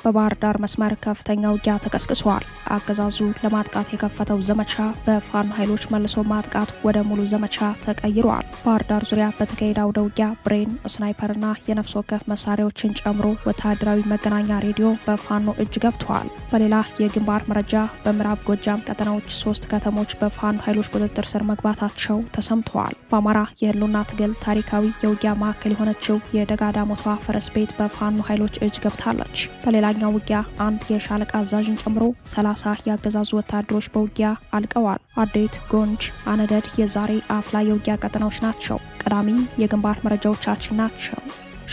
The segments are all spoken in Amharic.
በባህር ዳር መስመር ከፍተኛ ውጊያ ተቀስቅሷል። አገዛዙ ለማጥቃት የከፈተው ዘመቻ በፋኖ ኃይሎች መልሶ ማጥቃት ወደ ሙሉ ዘመቻ ተቀይሯል። ባህር ዳር ዙሪያ በተካሄደ አውደ ውጊያ ብሬን፣ ስናይፐርና የነፍስ ወከፍ መሳሪያዎችን ጨምሮ ወታደራዊ መገናኛ ሬዲዮ በፋኖ እጅ ገብተዋል። በሌላ የግንባር መረጃ በምዕራብ ጎጃም ቀጠናዎች 3 ከተሞች በፋኖ ኃይሎች ቁጥጥር ስር መግባታቸው ተሰምተዋል። በአማራ የህልውና ትግል ታሪካዊ የውጊያ ማዕከል የሆነችው የደጋዳሞቷ ፈረስ ቤት በፋኖ ኃይሎች እጅ ገብታለች። በሌላኛው ውጊያ አንድ የሻለቃ አዛዥን ጨምሮ 30 ያገዛዙ ወታደሮች በውጊያ አልቀዋል። አዴት፣ ጎንጅ፣ አነደድ የዛሬ አፍላ የውጊያ ቀጠናዎች ናቸው። ቀዳሚ የግንባር መረጃዎቻችን ናቸው።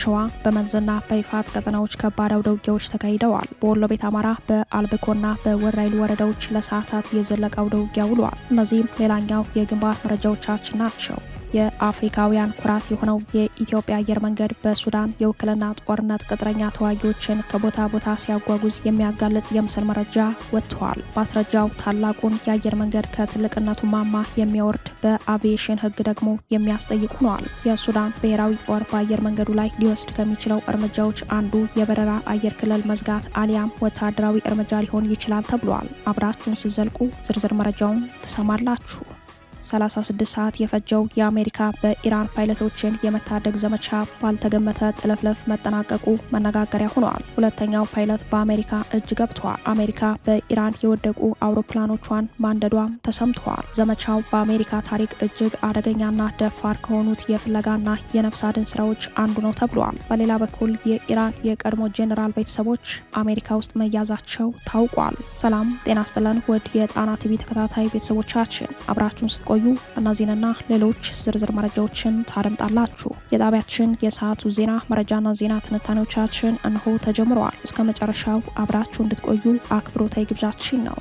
ሸዋ በመንዝና በይፋት ቀጠናዎች ከባድ አውደ ውጊያዎች ተካሂደዋል። በወሎ ቤት አማራ በአልብኮና በወራይሉ ወረዳዎች ለሰዓታት የዘለቀ አውደ ውጊያ ውሏል። እነዚህም ሌላኛው የግንባር መረጃዎቻችን ናቸው። የአፍሪካውያን ኩራት የሆነው የኢትዮጵያ አየር መንገድ በሱዳን የውክልና ጦርነት ቅጥረኛ ተዋጊዎችን ከቦታ ቦታ ሲያጓጉዝ የሚያጋልጥ የምስል መረጃ ወጥቷል። ማስረጃው ታላቁን የአየር መንገድ ከትልቅነቱ ማማ የሚያወርድ በአቪዬሽን ሕግ ደግሞ የሚያስጠይቅ ሆኗል። የሱዳን ብሔራዊ ጦር በአየር መንገዱ ላይ ሊወስድ ከሚችለው እርምጃዎች አንዱ የበረራ አየር ክልል መዝጋት አሊያም ወታደራዊ እርምጃ ሊሆን ይችላል ተብሏል። አብራችሁን ስትዘልቁ ዝርዝር መረጃውን ትሰማላችሁ። 36 ሰዓት የፈጀው የአሜሪካ በኢራን ፓይለቶችን የመታደግ ዘመቻ ባልተገመተ ጥለፍለፍ መጠናቀቁ መነጋገሪያ ሆኗል። ሁለተኛው ፓይለት በአሜሪካ እጅ ገብቷል። አሜሪካ በኢራን የወደቁ አውሮፕላኖቿን ማንደዷም ተሰምቷል። ዘመቻው በአሜሪካ ታሪክ እጅግ አደገኛና ደፋር ከሆኑት የፍለጋና የነፍስ አድን ስራዎች አንዱ ነው ተብሏል። በሌላ በኩል የኢራን የቀድሞ ጄኔራል ቤተሰቦች አሜሪካ ውስጥ መያዛቸው ታውቋል። ሰላም ጤና ይስጥልን ውድ የጣና ቲቪ ተከታታይ ቤተሰቦቻችን አብራችሁን ቆዩ። እነዚህንና ሌሎች ዝርዝር መረጃዎችን ታደምጣላችሁ። የጣቢያችን የሰዓቱ ዜና መረጃና ዜና ትንታኔዎቻችን እነሆ ተጀምረዋል። እስከ መጨረሻው አብራችሁ እንድትቆዩ አክብሮታዊ ግብዣችን ነው።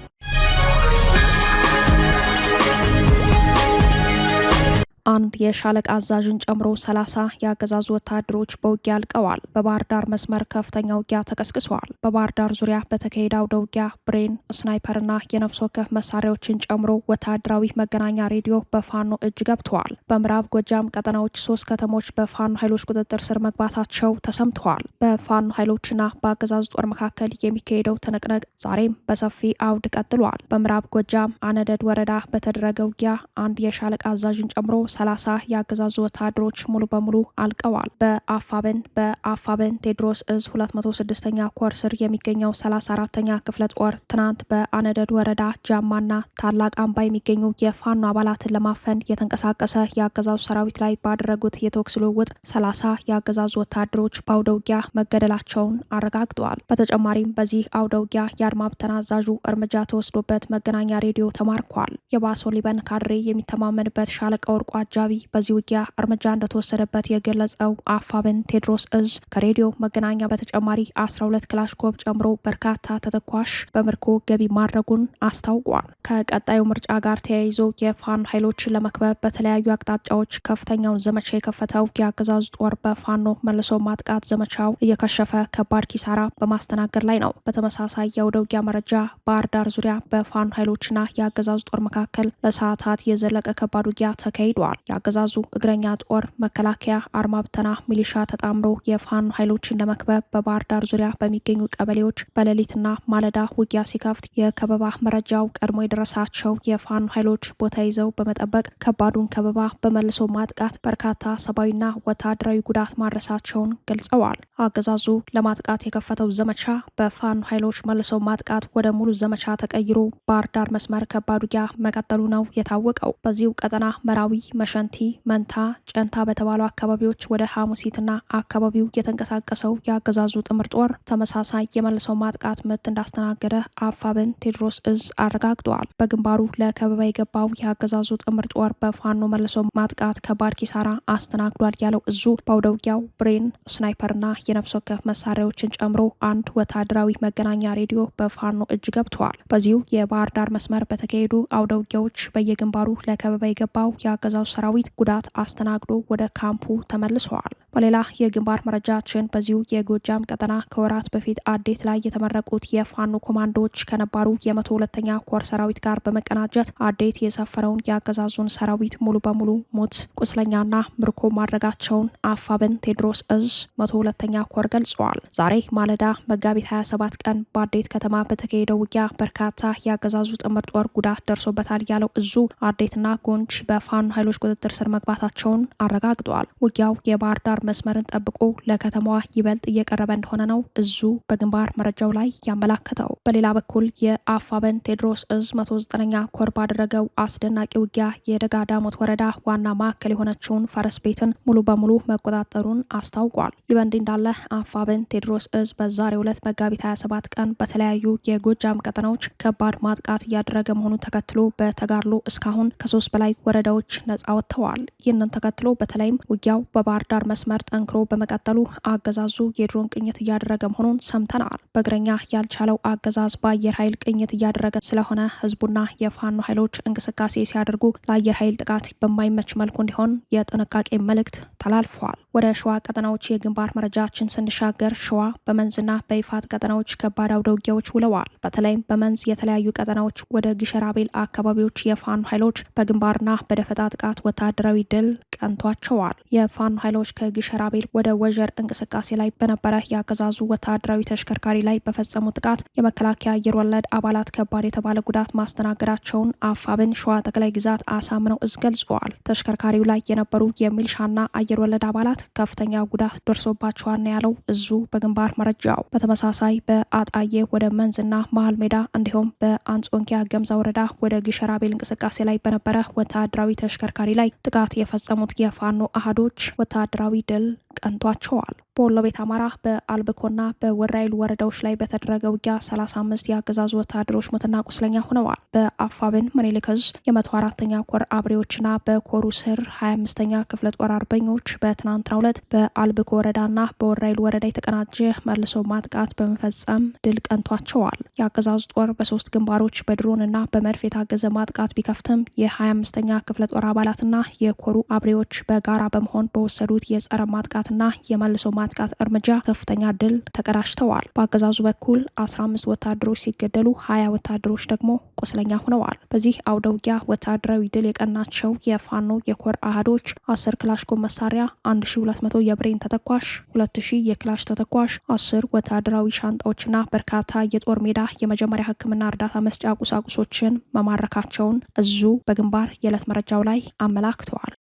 አንድ የሻለቃ አዛዥን ጨምሮ 30 ያገዛዙ ወታደሮች በውጊያ አልቀዋል። በባህር ዳር መስመር ከፍተኛ ውጊያ ተቀስቅሷል። በባህር ዳር ዙሪያ በተካሄደ አውደ ውጊያ ብሬን፣ ስናይፐርና የነፍስ ወከፍ መሳሪያዎችን ጨምሮ ወታደራዊ መገናኛ ሬዲዮ በፋኖ እጅ ገብተዋል። በምዕራብ ጎጃም ቀጠናዎች 3 ከተሞች በፋኖ ኃይሎች ቁጥጥር ስር መግባታቸው ተሰምተዋል። በፋኖ ኃይሎችና በአገዛዙ ጦር መካከል የሚካሄደው ትንቅንቅ ዛሬም በሰፊ አውድ ቀጥሏል። በምዕራብ ጎጃም አነደድ ወረዳ በተደረገ ውጊያ አንድ የሻለቃ አዛዥን ጨምሮ 30 ያገዛዙ ወታደሮች ሙሉ በሙሉ አልቀዋል። በአፋብን ቴዎድሮስ እዝ 206ኛ ኮር ስር የሚገኘው 34ኛ ክፍለ ጦር ትናንት በአነደድ ወረዳ ጃማና ታላቅ አምባ የሚገኙ የፋኖ አባላትን ለማፈን የተንቀሳቀሰ የአገዛዙ ሰራዊት ላይ ባደረጉት የተኩስ ልውውጥ 30 የአገዛዙ ወታደሮች በአውደ ውጊያ መገደላቸውን አረጋግጠዋል። በተጨማሪም በዚህ አውደ ውጊያ የአድማ ብተና አዛዡ እርምጃ ተወስዶበት መገናኛ ሬዲዮ ተማርኳል። የባሶ ሊበን ካድሬ የሚተማመንበት ሻለቃ ወርቋ አጃቢ በዚህ ውጊያ እርምጃ እንደተወሰደበት የገለጸው አፋብን ቴዎድሮስ እዝ ከሬዲዮ መገናኛ በተጨማሪ 12 ክላሽኮቭ ጨምሮ በርካታ ተተኳሽ በምርኮ ገቢ ማድረጉን አስታውቋል። ከቀጣዩ ምርጫ ጋር ተያይዞ የፋኖ ኃይሎችን ለመክበብ በተለያዩ አቅጣጫዎች ከፍተኛውን ዘመቻ የከፈተው የአገዛዙ ጦር በፋኖ መልሶ ማጥቃት ዘመቻው እየከሸፈ ከባድ ኪሳራ በማስተናገድ ላይ ነው። በተመሳሳይ የአውደ ውጊያ መረጃ ባህር ዳር ዙሪያ በፋኖ ኃይሎችና የአገዛዙ ጦር መካከል ለሰዓታት የዘለቀ ከባድ ውጊያ ተካሂዷል። የአገዛዙ እግረኛ ጦር መከላከያ፣ አርማ ብተና፣ ሚሊሻ ተጣምሮ የፋኖ ኃይሎችን ለመክበብ በባህር ዳር ዙሪያ በሚገኙ ቀበሌዎች በሌሊትና ማለዳ ውጊያ ሲከፍት የከበባ መረጃው ቀድሞ የደረሳቸው የፋኖ ኃይሎች ቦታ ይዘው በመጠበቅ ከባዱን ከበባ በመልሶ ማጥቃት በርካታ ሰብአዊና ወታደራዊ ጉዳት ማድረሳቸውን ገልጸዋል። አገዛዙ ለማጥቃት የከፈተው ዘመቻ በፋኖ ኃይሎች መልሶ ማጥቃት ወደ ሙሉ ዘመቻ ተቀይሮ ባህር ዳር መስመር ከባድ ውጊያ መቀጠሉ ነው የታወቀው። በዚሁ ቀጠና መራዊ፣ መሸንቲ፣ መንታ፣ ጨንታ በተባሉ አካባቢዎች ወደ ሐሙሲትና አካባቢው የተንቀሳቀሰው የአገዛዙ ጥምር ጦር ተመሳሳይ የመልሰው ማጥቃት ምት እንዳስተናገደ አፋብን ቴዎድሮስ እዝ አረጋግጧል። በግንባሩ ለከበባ የገባው የአገዛዙ ጥምር ጦር በፋኖ መልሶ ማጥቃት ከባድ ኪሳራ አስተናግዷል ያለው እዙ በአውደ ውጊያው ብሬን፣ ስናይፐርና የነፍስ ወከፍ መሳሪያዎችን ጨምሮ አንድ ወታደራዊ መገናኛ ሬዲዮ በፋኖ እጅ ገብተዋል። በዚሁ የባህር ዳር መስመር በተካሄዱ አውደ ውጊያዎች በየግንባሩ ለከበባ የገባው የአገዛዙ ሰራዊት ጉዳት አስተናግዶ ወደ ካምፑ ተመልሰዋል። በሌላ የግንባር መረጃችን በዚሁ የጎጃም ቀጠና ከወራት በፊት አዴት ላይ የተመረቁት የፋኖ ኮማንዶዎች ከነባሩ የ102ኛ ኮር ሰራዊት ጋር በመቀናጀት አዴት የሰፈረውን የአገዛዙን ሰራዊት ሙሉ በሙሉ ሞት፣ ቁስለኛና ምርኮ ማድረጋቸውን አፋብን ቴዎድሮስ እዝ 102ኛ ኮር ገልጸዋል። ዛሬ ማለዳ መጋቢት 27 ቀን በአዴት ከተማ በተካሄደው ውጊያ በርካታ የአገዛዙ ጥምር ጦር ጉዳት ደርሶበታል ያለው እዙ አዴትና ጎንጅ በፋኖ ኃይሎች ቁጥጥር ስር መግባታቸውን አረጋግጧል። ውጊያው የባህር ዳር መስመርን ጠብቆ ለከተማዋ ይበልጥ እየቀረበ እንደሆነ ነው እዙ በግንባር መረጃው ላይ ያመላከተው። በሌላ በኩል የአፋብን ቴዎድሮስ እዝ 109ኛ ኮር ባደረገው አስደናቂ ውጊያ የደጋ ዳሞት ወረዳ ዋና ማዕከል የሆነችውን ፈረስ ቤትን ሙሉ በሙሉ መቆጣጠሩን አስታውቋል። ይህ በእንዲህ እንዳለ አፋብን ቴዎድሮስ እዝ በዛሬው ዕለት መጋቢት 27 ቀን በተለያዩ የጎጃም ቀጠናዎች ከባድ ማጥቃት እያደረገ መሆኑን ተከትሎ በተጋድሎ እስካሁን ከ3 በላይ ወረዳዎች ነጻ ወጥተዋል። ይህንን ተከትሎ በተለይም ውጊያው በባህር ዳር መስመር ጠንክሮ በመቀጠሉ አገዛዙ የድሮን ቅኝት እያደረገ መሆኑን ሰምተናል። በእግረኛ ያልቻለው አገዛዝ በአየር ኃይል ቅኝት እያደረገ ስለሆነ ህዝቡና የፋኖ ኃይሎች እንቅስቃሴ ሲያደርጉ ለአየር ኃይል ጥቃት በማይመች መልኩ እንዲሆን የጥንቃቄ መልእክት ተላልፈዋል። ወደ ሸዋ ቀጠናዎች የግንባር መረጃችን ስንሻገር ሸዋ በመንዝና በይፋት ቀጠናዎች ከባድ አውደ ውጊያዎች ውለዋል። በተለይም በመንዝ የተለያዩ ቀጠናዎች ወደ ግሸራቤል አካባቢዎች የፋኖ ኃይሎች በግንባርና በደፈጣ ጥቃት ወታደራዊ ድል ቀንቷቸዋል። የፋኖ ኃይሎች ከግሸራቤል ወደ ወጀር እንቅስቃሴ ላይ በነበረ የአገዛዙ ወታደራዊ ተሽከርካሪ ላይ በፈጸሙ ጥቃት የመከላከያ አየር ወለድ አባላት ከባድ የተባለ ጉዳት ማስተናገዳቸውን አፋብን ሸዋ ጠቅላይ ግዛት አሳምነው እዝ ገልጸዋል። ተሽከርካሪው ላይ የነበሩ የሚልሻና አየር ወለድ አባላት ከፍተኛ ጉዳት ደርሶባቸዋል ነው ያለው እዙ በግንባር መረጃው። በተመሳሳይ በአጣዬ ወደ መንዝና መሀል ሜዳ እንዲሁም በአንጾንኪያ ገምዛ ወረዳ ወደ ግሸራቤል እንቅስቃሴ ላይ በነበረ ወታደራዊ ተሽከርካሪ ላይ ጥቃት የፈጸሙት የፋኖ አህዶች ወታደራዊ ድል ቀንቷቸዋል። በወሎ ቤት አማራ በአልብኮና በወራይሉ ወረዳዎች ላይ በተደረገ ውጊያ 35 የአገዛዙ ወታደሮች ሞትና ቁስለኛ ሆነዋል። በአፋብን ምኒልክ ዕዝ የ104ኛ ኮር አብሬዎችና በኮሩ ስር 25ኛ ክፍለ ጦር አርበኞች በትናንትናው ዕለት በአልብኮ ወረዳና በወራይሉ ወረዳ የተቀናጀ መልሶ ማጥቃት በመፈጸም ድል ቀንቷቸዋል። የአገዛዙ ጦር በ3 ግንባሮች በድሮንና በመድፍ የታገዘ ማጥቃት ቢከፍትም የ25ኛ ክፍለ ጦር አባላትና የኮሩ አብሬዎች በጋራ በመሆን በወሰዱት የጸረ ማጥቃትና የመልሶ ማጥቃት እርምጃ ከፍተኛ ድል ተቀዳጅተዋል። በአገዛዙ በኩል 15 ወታደሮች ሲገደሉ 20 ወታደሮች ደግሞ ቁስለኛ ሆነዋል። በዚህ አውደ ውጊያ ወታደራዊ ድል የቀናቸው የፋኖ የኮር አህዶች 10 ክላሽንኮቭ መሳሪያ፣ 1200 የብሬን ተተኳሽ፣ 2000 የክላሽ ተተኳሽ፣ 10 ወታደራዊ ሻንጣዎችና በርካታ የጦር ሜዳ የመጀመሪያ ሕክምና እርዳታ መስጫ ቁሳቁሶችን መማረካቸውን እዙ በግንባር የዕለት መረጃው ላይ አመላክተዋል።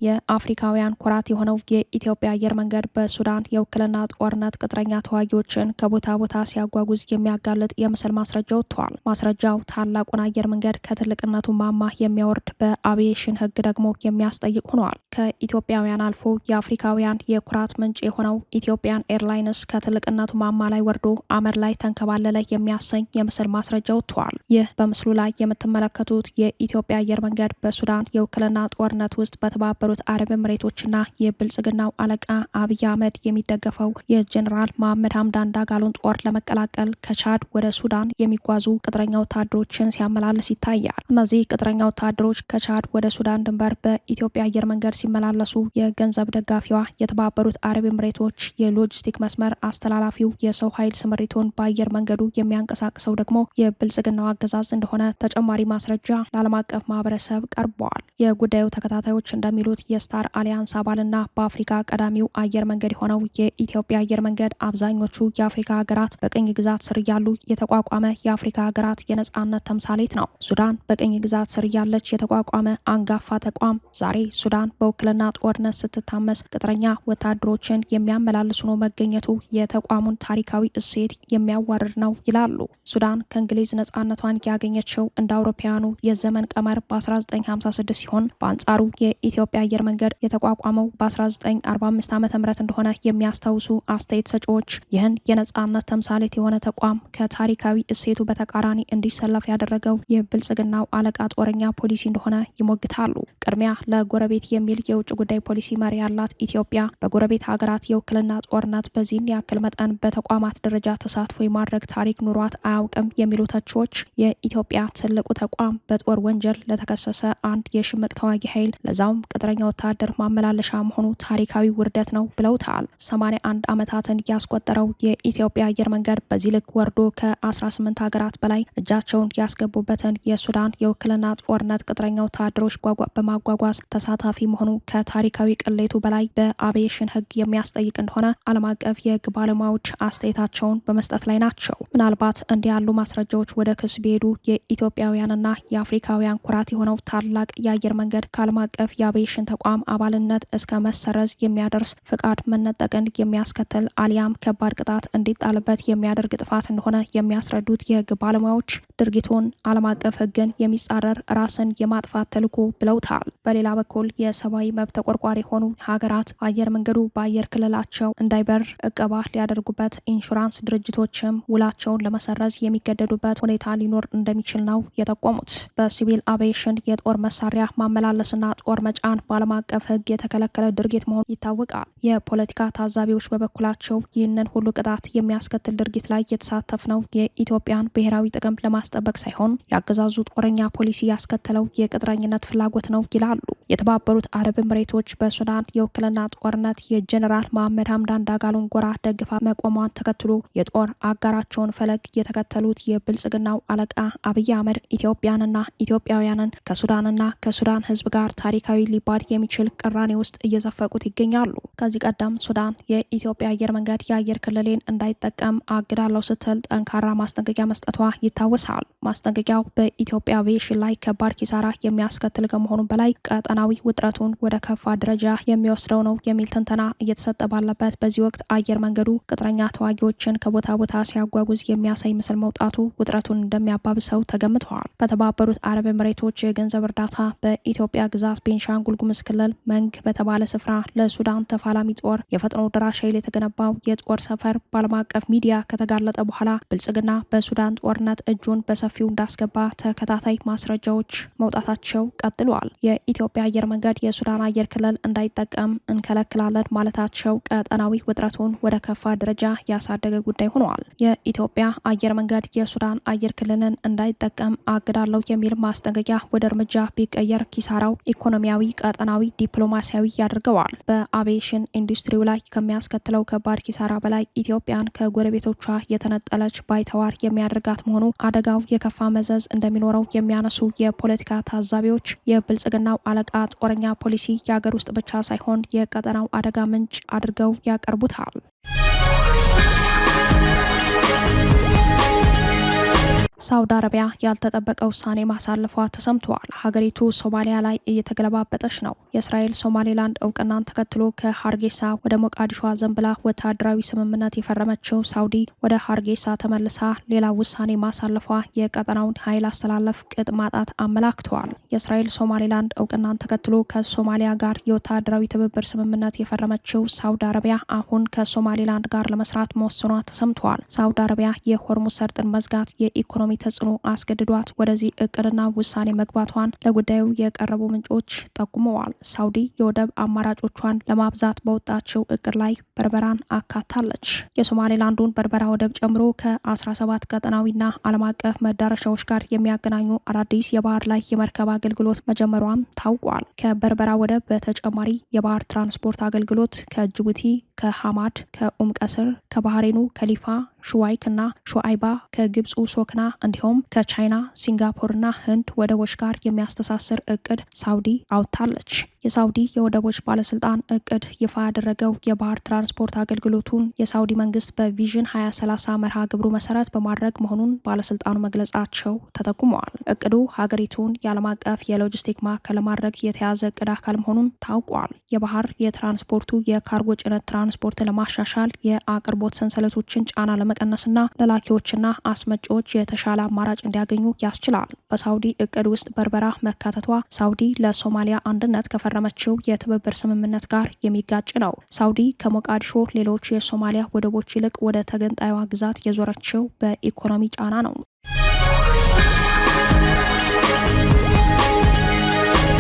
የአፍሪካውያን ኩራት የሆነው የኢትዮጵያ አየር መንገድ በሱዳን የውክልና ጦርነት ቅጥረኛ ተዋጊዎችን ከቦታ ቦታ ሲያጓጉዝ የሚያጋልጥ የምስል ማስረጃ ወጥቷል። ማስረጃው ታላቁን አየር መንገድ ከትልቅነቱ ማማ የሚያወርድ በአቪዬሽን ሕግ ደግሞ የሚያስጠይቅ ሆኗል። ከኢትዮጵያውያን አልፎ የአፍሪካውያን የኩራት ምንጭ የሆነው ኢትዮጵያን ኤርላይንስ ከትልቅነቱ ማማ ላይ ወርዶ አመድ ላይ ተንከባለለ የሚያሰኝ የምስል ማስረጃ ወጥቷል። ይህ በምስሉ ላይ የምትመለከቱት የኢትዮጵያ አየር መንገድ በሱዳን የውክልና ጦርነት ውስጥ በተባበሩት አረብ ኤምሬቶችና የብልጽግናው አለቃ አብይ አህመድ የሚደገፈው የጀኔራል መሐመድ ሀምዳን ዳጋሎን ጦር ለመቀላቀል ከቻድ ወደ ሱዳን የሚጓዙ ቅጥረኛ ወታደሮችን ሲያመላልስ ይታያል። እነዚህ ቅጥረኛ ወታደሮች ከቻድ ወደ ሱዳን ድንበር በኢትዮጵያ አየር መንገድ ሲመላለሱ የገንዘብ ደጋፊዋ የተባበሩት አረብ ኤምሬቶች የሎጂስቲክ መስመር አስተላላፊው የሰው ኃይል ስምሪቱን በአየር መንገዱ የሚያንቀሳቅሰው ደግሞ የብልጽግናው አገዛዝ እንደሆነ ተጨማሪ ማስረጃ ለዓለም አቀፍ ማህበረሰብ ቀርበዋል። የጉዳዩ ተከታታዮች እንደሚሉት የስታር አሊያንስ አባልና በአፍሪካ ቀዳሚው አየር መንገድ የሆነው የኢትዮጵያ አየር መንገድ አብዛኞቹ የአፍሪካ ሀገራት በቅኝ ግዛት ስር ያሉ የተቋቋመ የአፍሪካ ሀገራት የነጻነት ተምሳሌት ነው። ሱዳን በቅኝ ግዛት ስር ያለች የተቋቋመ አንጋፋ ተቋም ዛሬ ሱዳን በውክልና ጦርነት ስትታመስ ቅጥረኛ ወታደሮችን የሚያመላልሱ ነው መገኘቱ የተቋሙን ታሪካዊ እሴት የሚያዋርድ ነው ይላሉ። ሱዳን ከእንግሊዝ ነጻነቷን ያገኘችው እንደ አውሮፓውያኑ የዘመን ቀመር በ1956 ሲሆን በአንጻሩ የኢትዮጵያ አየር መንገድ የተቋቋመው በ1945 ዓ.ም እንደሆነ የሚያስታውሱ አስተያየት ሰጪዎች ይህን የነጻነት ተምሳሌት የሆነ ተቋም ከታሪካዊ እሴቱ በተቃራኒ እንዲሰለፍ ያደረገው የብልጽግናው አለቃ ጦረኛ ፖሊሲ እንደሆነ ይሞግታሉ። ቅድሚያ ለጎረቤት የሚል የውጭ ጉዳይ ፖሊሲ መሪ ያላት ኢትዮጵያ በጎረቤት ሀገራት የውክልና ጦርነት በዚህን ያክል መጠን በተቋማት ደረጃ ተሳትፎ የማድረግ ታሪክ ኑሯት አያውቅም የሚሉ ተቺዎች የኢትዮጵያ ትልቁ ተቋም በጦር ወንጀል ለተከሰሰ አንድ የሽምቅ ተዋጊ ኃይል ለዛውም ቅጥረኛ ወታደር ማመላለሻ መሆኑ ታሪካዊ ውርደት ነው ብለውታል። 81 ዓመታትን ያስቆጠረው የኢትዮጵያ አየር መንገድ በዚህ ልክ ወርዶ ከ18 ሀገራት በላይ እጃቸውን ያስገቡበትን የሱዳን የውክልና ጦርነት ቅጥረኛ ወታደሮች በማጓጓዝ ተሳታፊ መሆኑ ከታሪካዊ ቅሌቱ በላይ በአቪዬሽን ሕግ የሚያስጠይቅ እንደሆነ ዓለም አቀፍ የሕግ ባለሙያዎች አስተያየታቸውን በመስጠት ላይ ናቸው። ምናልባት እንዲህ ያሉ ማስረጃዎች ወደ ክስ ቢሄዱ የኢትዮጵያውያንና የአፍሪካውያን ኩራት የሆነው ታላቅ የአየር መንገድ ከዓለም አቀፍ የአቪዬሽን ተቋም አባልነት እስከ መሰረዝ የሚያደርስ ፍቃድ መነጠቅን የሚያስከትል አሊያም ከባድ ቅጣት እንዲጣልበት የሚያደርግ ጥፋት እንደሆነ የሚያስረዱት የሕግ ባለሙያዎች ድርጊቱን ዓለም አቀፍ ሕግን የሚጻረር ራስን የማጥፋት ተልዕኮ ብለውታል። በሌላ በኩል የሰብአዊ መብት ተቆርቋሪ የሆኑ ሀገራት አየር መንገዱ በአየር ክልላቸው እንዳይበር እቀባ ሊያደርጉበት፣ ኢንሹራንስ ድርጅቶችም ውላቸውን ለመሰረዝ የሚገደዱበት ሁኔታ ሊኖር እንደሚችል ነው የጠቆሙት። በሲቪል አቪዬሽን የጦር መሳሪያ ማመላለስና ጦር መጫን በዓለም አቀፍ ሕግ የተከለከለ ድርጊት መሆኑ ይታወቃል። የፖለቲካ ታዛቢዎች በበኩላቸው ይህንን ሁሉ ቅጣት የሚያስከትል ድርጊት ላይ የተሳተፍነው የኢትዮጵያን ብሔራዊ ጥቅም ለማስጠበቅ ሳይሆን የአገዛዙ ጦረኛ ፖሊሲ ያስከተለው የቅጥረኝነት ፍላጎት ነው ይላሉ። የተባበሩት አረብ ኤምሬቶች በሱዳን የውክልና ጦርነት የጀኔራል መሐመድ ሐምዳን ዳጋሎን ጎራ ደግፋ መቆሟን ተከትሎ የጦር አጋራቸውን ፈለግ የተከተሉት የብልጽግናው አለቃ አብይ አህመድ ኢትዮጵያንና ኢትዮጵያውያንን ከሱዳንና ከሱዳን ሕዝብ ጋር ታሪካዊ ሊባል የሚችል ቅራኔ ውስጥ እየዘፈቁት ይገኛሉ። ከዚህ ቀደም ሱዳን የኢትዮጵያ አየር መንገድ የአየር ክልሌን እንዳይጠቀም አግዳለው ስትል ጠንካራ ማስጠንቀቂያ መስጠቷ ይታወሳል። ማስጠንቀቂያው በኢትዮጵያ አቪዬሽን ላይ ከባድ ኪሳራ የሚያስከትል ከመሆኑ በላይ ቀጠናዊ ውጥረቱን ወደ ከፋ ደረጃ የሚወስደው ነው የሚል ትንተና እየተሰጠ ባለበት በዚህ ወቅት አየር መንገዱ ቅጥረኛ ተዋጊዎችን ከቦታ ቦታ ሲያጓጉዝ የሚያሳይ ምስል መውጣቱ ውጥረቱን እንደሚያባብሰው ተገምተዋል። በተባበሩት አረብ ኤምሬቶች የገንዘብ እርዳታ በኢትዮጵያ ግዛት ቤንሻንጉል ጉሙዝ ክልል መንግ በተባለ ስፍራ ለሱዳን ተፋላሚ ጦር የፈጥኖ ደራሽ ኃይል የተገነባው የጦር ሰፈር በዓለም አቀፍ ሚዲያ ከተጋለጠ በኋላ ብልጽግና በሱዳን ጦርነት እጁን በሰፊው እንዳስገባ ተከታታይ ማስረጃዎች መውጣታቸው ቀጥለዋል። የኢትዮጵያ አየር መንገድ የሱዳን አየር ክልል እንዳይጠቀም እንከለክላለን ማለታቸው ቀጠናዊ ውጥረቱን ወደ ከፋ ደረጃ ያሳደገ ጉዳይ ሆኗል። የኢትዮጵያ አየር መንገድ የሱዳን አየር ክልልን እንዳይጠቀም አግዳለው የሚል ማስጠንቀቂያ ወደ እርምጃ ቢቀየር ኪሳራው ኢኮኖሚያዊ፣ ቀጠናዊ፣ ዲፕሎማሲያዊ ያደርገዋል። በአቪዬሽን ኢንዱስትሪው ላይ ከሚያስከትለው ከባድ ኪሳራ በላይ ኢትዮጵያን ከጎረቤቶቿ የተነጠለች ባይተዋር የሚያደርጋት መሆኑ አደጋው የከፋ መዘዝ እንደሚኖረው የሚያነሱ የፖለቲካ ታዛቢዎች የብልጽግናው አለቃ ጦረኛ ፖሊሲ የሀገር ውስጥ ብቻ ሳይሆን የቀጠናው አደጋ ምንጭ አድርገው ያቀርቡታል። ሳውዲ አረቢያ ያልተጠበቀ ውሳኔ ማሳለፏ ተሰምተዋል። ሀገሪቱ ሶማሊያ ላይ እየተገለባበጠች ነው። የእስራኤል ሶማሌላንድ እውቅናን ተከትሎ ከሀርጌሳ ወደ ሞቃዲሾ ዘንብላ ወታደራዊ ስምምነት የፈረመችው ሳውዲ ወደ ሀርጌሳ ተመልሳ ሌላ ውሳኔ ማሳለፏ የቀጠናውን ኃይል አስተላለፍ ቅጥ ማጣት አመላክተዋል። የእስራኤል ሶማሌላንድ እውቅናን ተከትሎ ከሶማሊያ ጋር የወታደራዊ ትብብር ስምምነት የፈረመችው ሳውዲ አረቢያ አሁን ከሶማሌላንድ ጋር ለመስራት መወሰኗ ተሰምተዋል። ሳውዲ አረቢያ የሆርሙዝ ሰርጥን መዝጋት የኢኮኖሚ ተጽዕኖ አስገድዷት ወደዚህ እቅድና ውሳኔ መግባቷን ለጉዳዩ የቀረቡ ምንጮች ጠቁመዋል። ሳውዲ የወደብ አማራጮቿን ለማብዛት በወጣችው እቅድ ላይ በርበራን አካታለች። የሶማሌላንዱን በርበራ ወደብ ጨምሮ ከ17 ቀጠናዊና ዓለም አቀፍ መዳረሻዎች ጋር የሚያገናኙ አዳዲስ የባህር ላይ የመርከብ አገልግሎት መጀመሯም ታውቋል። ከበርበራ ወደብ በተጨማሪ የባህር ትራንስፖርት አገልግሎት ከጅቡቲ፣ ከሐማድ፣ ከኡምቀስር፣ ከባህሬኑ ከሊፋ ሹዋይክና ሹአይባ፣ ከግብፁ ሶክና እንዲሁም ከቻይና ሲንጋፖርና ህንድ ወደቦች ጋር የሚያስተሳስር እቅድ ሳውዲ አውጥታለች። የሳውዲ የወደቦች ባለስልጣን እቅድ ይፋ ያደረገው የባህር ትራንስፖርት አገልግሎቱን የሳውዲ መንግስት በቪዥን 2030 መርሃ ግብሩ መሰረት በማድረግ መሆኑን ባለስልጣኑ መግለጻቸው ተጠቁመዋል። እቅዱ ሀገሪቱን የዓለም አቀፍ የሎጂስቲክ ማዕከል ለማድረግ የተያዘ እቅድ አካል መሆኑን ታውቋል። የባህር የትራንስፖርቱ የካርጎ ጭነት ትራንስፖርት ለማሻሻል የአቅርቦት ሰንሰለቶችን ጫና ለመቀነስና ለላኪዎችና አስመጪዎች የተሻለ አማራጭ እንዲያገኙ ያስችላል። በሳውዲ እቅድ ውስጥ በርበራ መካተቷ ሳውዲ ለሶማሊያ አንድነት ከፈረመችው የትብብር ስምምነት ጋር የሚጋጭ ነው። ሳውዲ ከሞቃዲሾ ሌሎች የሶማሊያ ወደቦች ይልቅ ወደ ተገንጣይዋ ግዛት የዞረችው በኢኮኖሚ ጫና ነው።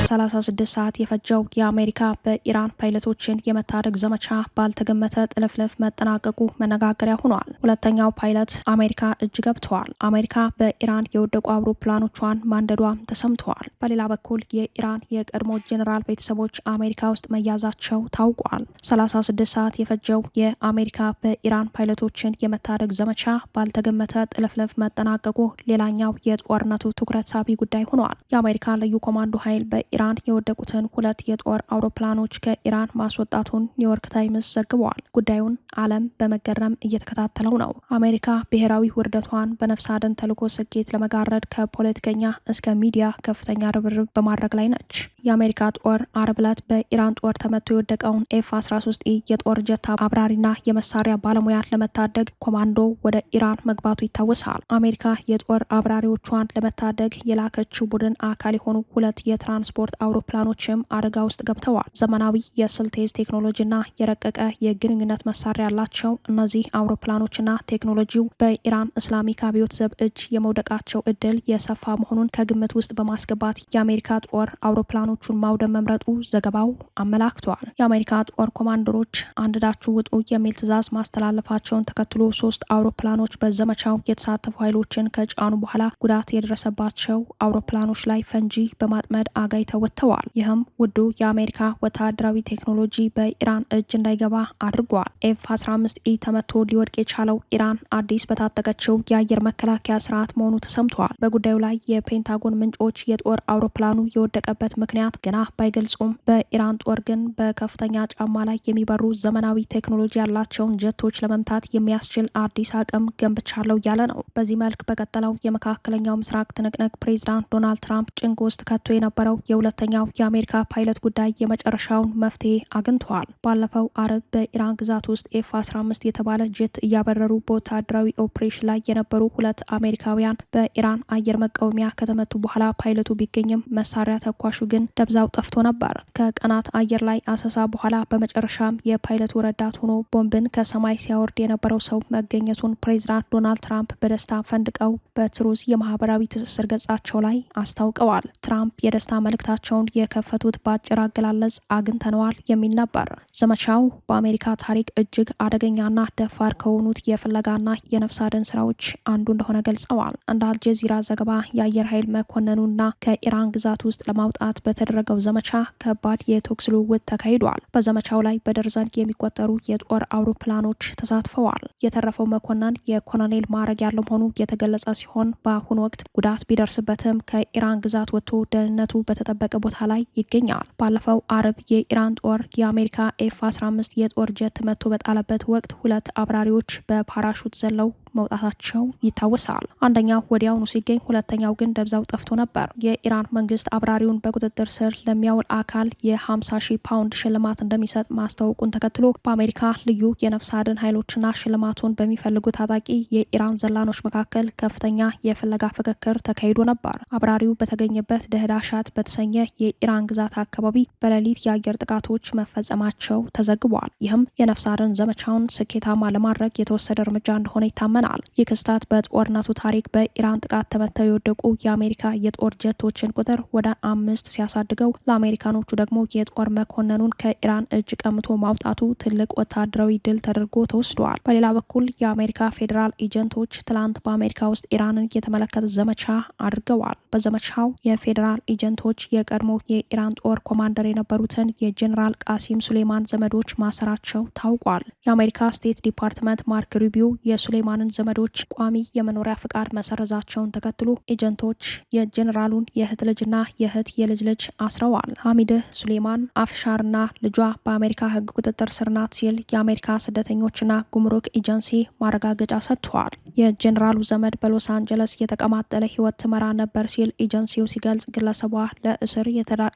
36 ሰዓት የፈጀው የአሜሪካ በኢራን ፓይለቶችን የመታደግ ዘመቻ ባልተገመተ ጥልፍልፍ መጠናቀቁ መነጋገሪያ ሆኗል። ሁለተኛው ፓይለት አሜሪካ እጅ ገብተዋል። አሜሪካ በኢራን የወደቁ አውሮፕላኖቿን ማንደዷም ተሰምተዋል። በሌላ በኩል የኢራን የቀድሞ ጄኔራል ቤተሰቦች አሜሪካ ውስጥ መያዛቸው ታውቋል። 36 ሰዓት የፈጀው የአሜሪካ በኢራን ፓይለቶችን የመታደግ ዘመቻ ባልተገመተ ጥልፍልፍ መጠናቀቁ ሌላኛው የጦርነቱ ትኩረት ሳቢ ጉዳይ ሆኗል። የአሜሪካ ልዩ ኮማንዶ ኃይል በኢራን የወደቁትን 2 የጦር አውሮፕላኖች ከኢራን ማስወጣቱን ኒውዮርክ ታይምስ ዘግቧል። ጉዳዩን ዓለም በመገረም እየተከታተለው ነው። አሜሪካ ብሔራዊ ውርደቷን በነፍስ አድን ተልዕኮ ስኬት ለመጋረድ ከፖለቲከኛ እስከ ሚዲያ ከፍተኛ ርብርብ በማድረግ ላይ ነች። የአሜሪካ ጦር አርብ ዕለት በኢራን ጦር ተመቶ የወደቀውን F-13E የጦር ጀት አብራሪና የመሳሪያ ባለሙያን ለመታደግ ኮማንዶ ወደ ኢራን መግባቱ ይታወሳል። አሜሪካ የጦር አብራሪዎቿን ለመታደግ የላከችው ቡድን አካል የሆኑ 2 የትራንስፖርት አውሮፕላኖችም አደጋ ውስጥ ገብተዋል። ዘመናዊ የስልቴዝ ቴክኖሎጂና የረቀቀ የግንኙነት መሳሪያ ያላቸው እነዚህ አውሮፕላኖችና ቴክኖሎጂው በኢራን እስላሚክ አብዮት ዘብ እጅ የመውደቃቸው እድል የሰፋ መሆኑን ከግምት ውስጥ በማስገባት የአሜሪካ ጦር አውሮፕላኖቹን ማውደም መምረጡ ዘገባው አመላክቷል። የአሜሪካ ጦር ኮማንደሮች አንድዳችሁ ውጡ የሚል ትዕዛዝ ማስተላለፋቸውን ተከትሎ 3 አውሮፕላኖች በዘመቻው የተሳተፉ ኃይሎችን ከጫኑ በኋላ ጉዳት የደረሰባቸው አውሮፕላኖች ላይ ፈንጂ በማጥመድ አጋይተው ወጥተዋል። ይህም ውዱ የአሜሪካ ወታደራዊ ቴክኖሎጂ በኢራን እጅ እንዳይገባ አድርጓል። F-15E ተመቶ ሊወድቅ የቻለው ኢራን አዲስ በታጠቀችው የአየር መከላከያ ስርዓት መሆኑ ተሰምቷል። በጉዳዩ ላይ የፔንታጎን ምንጮች የጦር አውሮፕላኑ የወደቀበት ምክንያት ገና ባይገልጹም በኢራን ጦር ግን በከፍተኛ ጫማ ላይ የሚበሩ ዘመናዊ ቴክኖሎጂ ያላቸውን ጀቶች ለመምታት የሚያስችል አዲስ አቅም ገንብቻለሁ እያለ ነው። በዚህ መልክ በቀጠለው የመካከለኛው ምስራቅ ትንቅንቅ ፕሬዚዳንት ዶናልድ ትራምፕ ጭንቅ ውስጥ ከቶ የነበረው የሁለተኛው የአሜሪካ ፓይለት ጉዳይ የመጨረሻውን መፍትሄ አግኝተዋል። ባለፈው አርብ በኢራን ግዛት ውስጥ F-15 የተባለ ጄት እያበረሩ በወታደራዊ ኦፕሬሽን ላይ የነበሩ 2 አሜሪካውያን በኢራን አየር መቃወሚያ ከተመቱ በኋላ ፓይለቱ ቢገኝም መሳሪያ ተኳሹ ግን ደብዛው ጠፍቶ ነበር። ከቀናት አየር ላይ አሰሳ በኋላ በመጨረሻም የፓይለቱ ረዳት ሆኖ ቦምብን ከሰማይ ሲያወርድ የነበረው ሰው መገኘቱን ፕሬዚዳንት ዶናልድ ትራምፕ በደስታ ፈንድቀው በትሩዝ የማህበራዊ ትስስር ገጻቸው ላይ አስታውቀዋል። ትራምፕ የደስታ መልእክታቸውን የከፈቱት በአጭር አገላለጽ አግኝተነዋል የሚል ነበር። ዘመቻው በአሜሪካ ታሪክ እጅግ አደገኛና ደፋር ከሆኑት የፍለጋና የነፍስ አድን ስራዎች አንዱ እንደሆነ ገልጸዋል። እንደ አልጀዚራ ዘገባ የአየር ኃይል መኮንኑና ከኢራን ግዛት ውስጥ ለማውጣት በተደረገው ዘመቻ ከባድ የተኩስ ልውውጥ ተካሂዷል። በዘመቻው ላይ በደርዘን የሚቆጠሩ የጦር አውሮፕላኖች ተሳትፈዋል። የተረፈው መኮንን የኮሎኔል ማዕረግ ያለው መሆኑ የተገለጸ ሲሆን በአሁኑ ወቅት ጉዳት ቢደርስበትም ከኢራን ግዛት ወጥቶ ደህንነቱ በተጠበቀ ቦታ ላይ ይገኛል። ባለፈው አርብ የኢራን ጦር የአሜሪካ F-15 የጦር ጀት መቶ በጣለበት ወቅት 2 አብራሪዎች በፓራሹት ዘለው መውጣታቸው ይታወሳል። አንደኛው ወዲያውኑ ሲገኝ፣ ሁለተኛው ግን ደብዛው ጠፍቶ ነበር። የኢራን መንግስት አብራሪውን በቁጥጥር ስር ለሚያውል አካል የ50,000 ፓውንድ ሽልማት እንደሚሰጥ ማስታወቁን ተከትሎ በአሜሪካ ልዩ የነፍስ አድን ኃይሎችና ሽልማቱን በሚፈልጉ ታጣቂ የኢራን ዘላኖች መካከል ከፍተኛ የፍለጋ ፍክክር ተካሂዶ ነበር። አብራሪው በተገኘበት ደህዳሻት በተሰኘ የኢራን ግዛት አካባቢ በሌሊት የአየር ጥቃቶች መፈጸማቸው ተዘግቧል። ይህም የነፍስ አድን ዘመቻውን ስኬታማ ለማድረግ የተወሰደ እርምጃ እንደሆነ ይታመናል። ይህ ክስተት በጦርነቱ ታሪክ በኢራን ጥቃት ተመተው የወደቁ የአሜሪካ የጦር ጀቶችን ቁጥር ወደ 5 ሲያሳድገው፣ ለአሜሪካኖቹ ደግሞ የጦር መኮንኑን ከኢራን እጅ ቀምቶ ማውጣቱ ትልቅ ወታደራዊ ድል ተደርጎ ተወስዷል። በሌላ በኩል የአሜሪካ ፌዴራል ኤጀንቶች ትላንት በአሜሪካ ውስጥ ኢራንን የተመለከተ ዘመቻ አድርገዋል። በዘመቻው የፌዴራል ኤጀንቶች የቀድሞ የኢራን ጦር ኮማንደር የነበሩትን የጄኔራል ቃሲም ሱሌማን ዘመዶች ማሰራቸው ታውቋል። የአሜሪካ ስቴት ዲፓርትመንት ማርክ ሩቢዮ የሱሌማንን ዘመዶች ቋሚ የመኖሪያ ፍቃድ መሰረዛቸውን ተከትሎ ኤጀንቶች የጄኔራሉን የእህት ልጅና የእህት የልጅ ልጅ አስረዋል። ሐሚድህ ሱሌማን አፍሻርና ልጇ በአሜሪካ ሕግ ቁጥጥር ስር ናት ሲል የአሜሪካ ስደተኞችና ጉምሩክ ኤጀንሲ ማረጋገጫ ሰጥቷል። የጄኔራሉ ዘመድ በሎስ አንጀለስ የተቀማጠለ ህይወት ትመራ ነበር ሲል ኤጀንሲው ሲገልጽ፣ ግለሰቧ ለእስር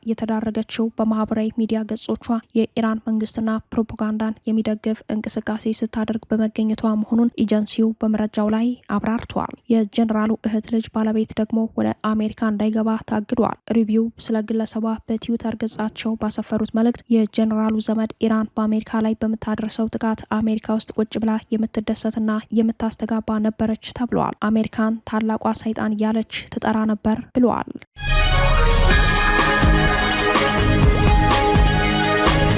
የተዳረገችው በማህበራዊ ሚዲያ ገጾቿ የኢራን መንግስትና ፕሮፓጋንዳን የሚደግፍ እንቅስቃሴ ስታደርግ በመገኘቷ መሆኑን ኤጀንሲው በመረጃው ላይ አብራርተዋል። የጀነራሉ እህት ልጅ ባለቤት ደግሞ ወደ አሜሪካ እንዳይገባ ታግዷል። ሪቪው ስለ ግለሰቧ በትዊተር ገጻቸው ባሰፈሩት መልእክት የጀነራሉ ዘመድ ኢራን በአሜሪካ ላይ በምታደርሰው ጥቃት አሜሪካ ውስጥ ቁጭ ብላ የምትደሰትና የምታስተጋባ ነበረች ተብሏል። አሜሪካን ታላቋ ሰይጣን እያለች ትጠራ ነበር ብለዋል።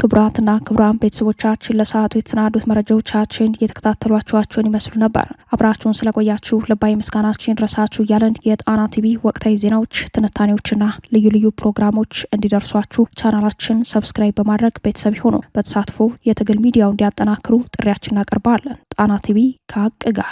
ክቡራትና ክቡራን ቤተሰቦቻችን ለሰዓቱ የተሰናዱት መረጃዎቻችን የተከታተሏችኋቸውን ይመስሉ ነበር። አብራችሁን ስለቆያችሁ ልባዊ ምስጋናችን ድረሳችሁ እያለን የጣና ቲቪ ወቅታዊ ዜናዎች፣ ትንታኔዎችና ልዩ ልዩ ፕሮግራሞች እንዲደርሷችሁ ቻናላችን ሰብስክራይብ በማድረግ ቤተሰብ ይሁኑ። በተሳትፎ የትግል ሚዲያው እንዲያጠናክሩ ጥሪያችን እናቀርባለን። ጣና ቲቪ ከሀቅ ጋር